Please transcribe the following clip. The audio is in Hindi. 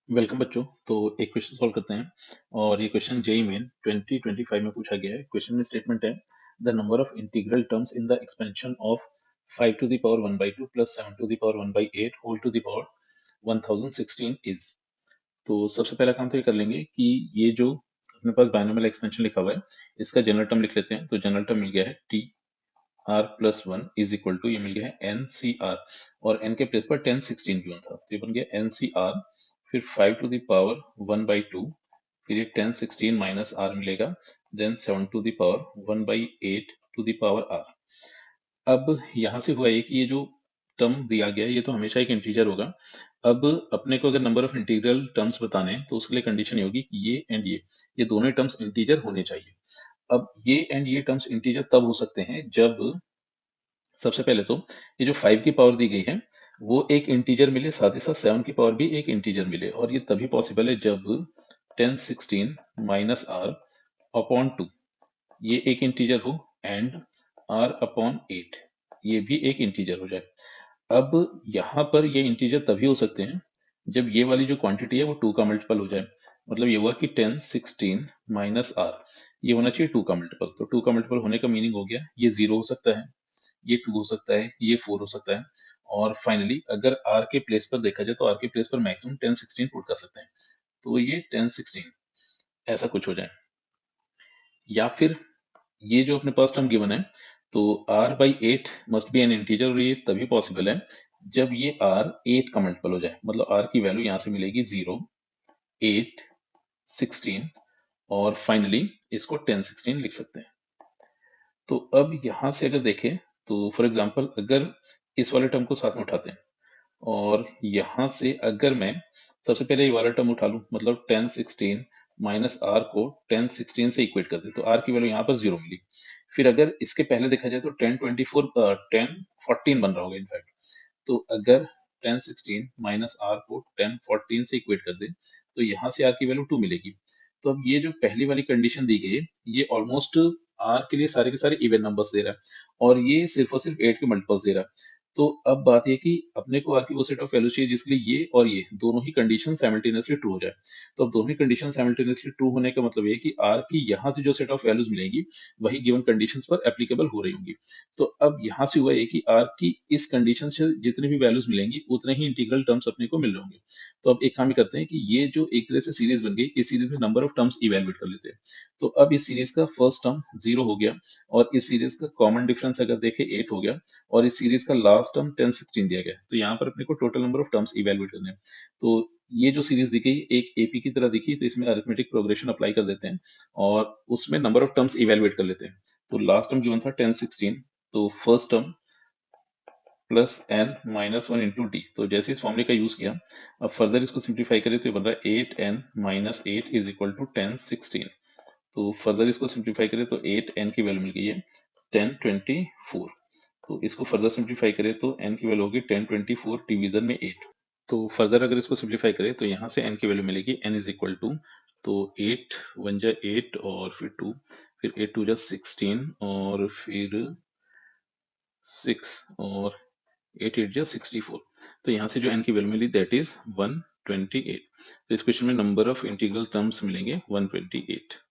वेलकम बच्चों। तो एक क्वेश्चन सॉल्व करते हैं और ये क्वेश्चन जेई मेन 2025 में पूछा गया है। क्वेश्चन में स्टेटमेंट है the number of integral terms in the expansion of 5 to the power 1/2 plus 7 to the power 1/8 whole to the power 1016 is. तो सबसे पहला काम तो ये कर लेंगे कि ये जो अपने पास बायनोमियल एक्सपेंशन लिखा हुआ है इसका जनरल टर्म लिख लेते हैं। तो जनरल टर्म मिल गया है T R plus one is equal to, ये मिल गया है एन सी आर, और एन के प्लेस पर 1016 गिवन था तो ये बन गया एन सी आर, फिर 5 टू द पावर 1/2, फिर ये 1016 माइनस आर मिलेगा, then 7 to the power 1/8 to the power R. अब यहाँ से हुआ ये कि ये जो टर्म दिया गया है ये तो हमेशा एक इंटीजर होगा। अब अपने को अगर नंबर ऑफ इंटीग्रल टर्म्स बताने हैं तो उसके लिए कंडीशन ये होगी कि ये एंड ये दोनों टर्म्स इंटीजर होने चाहिए। अब ये एंड ये टर्म्स इंटीजर तब हो सकते हैं जब सबसे पहले तो ये जो 5 की पावर दी गई है वो एक इंटीजर मिले, साथ ही साथ 7 की पावर भी एक इंटीजर मिले, और ये तभी पॉसिबल है जब 1016 माइनस आर अपॉन 2 ये एक इंटीजर हो एंड आर अपॉन 8 ये भी एक इंटीजर हो जाए। अब यहाँ पर ये इंटीजर तभी हो सकते हैं जब ये वाली जो क्वांटिटी है वो 2 का मल्टीपल हो जाए। मतलब ये हुआ कि 1016 माइनस आर ये होना चाहिए 2 का मल्टीपल। तो 2 का मल्टीपल होने का मीनिंग हो गया ये 0 हो सकता है, ये 2 हो सकता है, ये 4 हो सकता है, और फाइनली अगर r के प्लेस पर देखा जाए तो r के प्लेस पर मैक्सिमम 1016 पुट कर सकते हैं। तो ये 1016 ऐसा कुछ हो जाए, या फिर ये जो अपने पास टर्म गिवन है तो r/8 must be N integer, और ये तभी पॉसिबल है जब ये r 8 का मल्टीपल हो जाए। मतलब r की वैल्यू यहाँ से मिलेगी 0, 8, 16, और फाइनली इसको 1016 लिख सकते हैं। तो अब यहाँ से अगर देखें तो फॉर एग्जांपल अगर इस वाले टर्म को साथ में उठाते हैं और यहाँ से अगर मैं सबसे पहले ये वाला टर्म उठा लूं, मतलब 1016 माइनस आर को 1016 से इक्वेट कर दे तो आर की वैल्यू यहाँ पर 0 मिली। फिर अगर इसके पहले देखा जाए तो 1024 1014 बन रहा होगा इनफैक्ट। तो अगर 1016 माइनस आर को 1014 से इक्वेट कर दे तो यहाँ से आर की वैल्यू 2 मिलेगी। तो अब ये जो पहली वाली कंडीशन दी गई है ये ऑलमोस्ट आर के लिए सारे के सारे इवन नंबर्स दे रहा है और ये सिर्फ और सिर्फ 8 के मल्टीपल्स दे रहा है। तो अब बात ये कि अपने को आर की वो सेट ऑफ वैल्यूज चाहिए जिसके लिए ये और ये दोनों ही कंडीशन साइमल्टेनियसली ट्रू हो जाए। तो अब दोनों ही कंडीशन साइमल्टेनियसली ट्रू होने का मतलब ये है कि आर की यहाँ से जो सेट ऑफ वैल्यूज मिलेंगी वही गिवन कंडीशंस पर एप्लीकेबल हो रही होंगी। तो अब यहाँ से हुआ ये कि आर की इस कंडीशन से जितने भी वैल्यूज मिलेंगी उतने ही इंटीग्रल टर्म्स अपने को मिल रहे होंगे। तो अब एक काम ही करते हैं कि ये जो एक तरह से सीरीज बन गई इस सीरीज में नंबर ऑफ टर्म्स इवेलुएट कर लेते हैं। तो अब इस सीरीज का फर्स्ट टर्म 0 हो गया, और इस सीरीज का कॉमन डिफरेंस अगर देखें 8 हो गया, और इस सीरीज का लास्ट टर्म 1016 दिया गया। तो यहाँ पर अपने को total number of terms evaluate करने हैं। तो ये जो सीरीज दिखी एक एपी की तरह दिखी तो इसमें अरिथमेटिक प्रोग्रेशन अप्लाई कर देते हैं और उसमें नंबर ऑफ टर्म्स इवेलुएट कर लेते हैं। तो लास्ट टर्म गिवन था 1016, तो first term plus N minus one into D. तो जैसे इस फॉर्मूले का यूज किया, अब फर्दर इसको सिंप्लीफाई करें तो ये बन रहा है 8n minus 8 is equal to 1016। तो फर्दर इसको सिंप्लीफाई करें तो 8n की वैल्यू मिल गई है 1024। तो इसको फर्दर सिंप्लीफाई करें तो n की वैल्यू होगी 1024 डिवीजन में 8। तो फर्दर अगर इसको सिंप्लीफाई करें तो यहाँ से n की वैल्यू मिलेगी n इज इक्वल टू, तो 8 1 जा 8 और फिर 2, फिर 8 2 जा 16 और फिर 6 और 8 8 जा 64। तो यहाँ से जो n की वैल्यू मिली दैट इज 128। तो इस क्वेश्चन में नंबर ऑफ इंटीग्रल टर्म्स मिलेंगे 128।